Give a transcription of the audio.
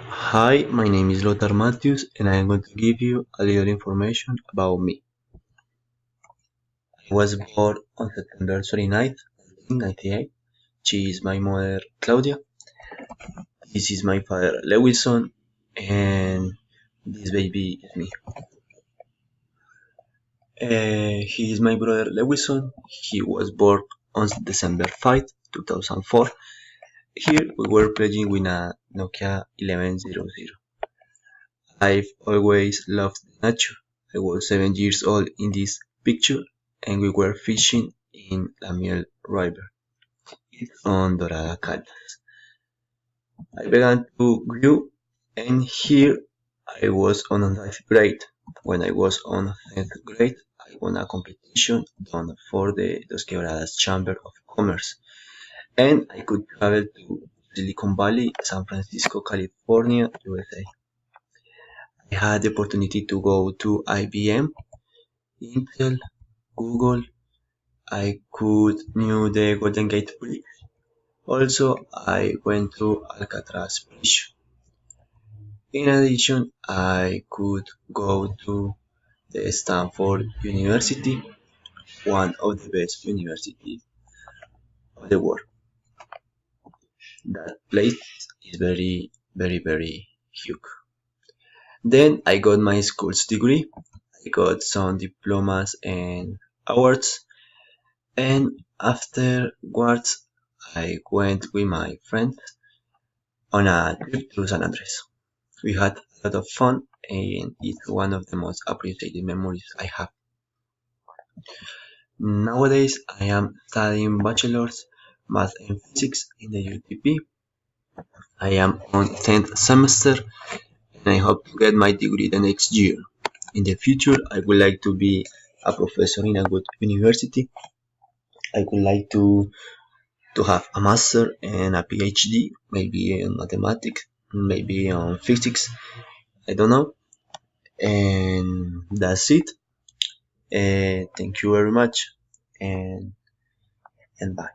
Hi, my name is Lothar Matthews, and I am going to give you a little information about me. I was born on September 29th, 1998. She is my mother, Claudia. This is my father, Lewison, and this baby is me. He is my brother, Lewison. He was born on December 5th, 2004. Here we were playing with a Nokia 1100. I've always loved nature. I was 7 years old in this picture, and we were fishing in La Miel River. It's on Dorada Caldas. I began to grow, and here I was on ninth grade. When I was on 10th grade, I won a competition done for the Dos Quebradas Chamber of Commerce, and I could travel to Silicon Valley, San Francisco, California, USA. I had the opportunity to go to IBM, Intel, Google. I could knew the Golden Gate Bridge. Also, I went to Alcatraz Bridge. In addition, I could go to the Stanford University, one of the best universities of the world. That place is very, very, very huge. Then I got my school's degree. I got some diplomas and awards. And afterwards, I went with my friend on a trip to San Andres. We had a lot of fun, and it's one of the most appreciated memories I have. Nowadays, I am studying bachelor's math and physics in the UTP. I am on 10th semester, and I hope to get my degree the next year. In the future, I would like to be a professor in a good university. I would like to have a master and a PhD, maybe in mathematics, maybe on physics. I don't know. And that's it. Thank you very much, and bye.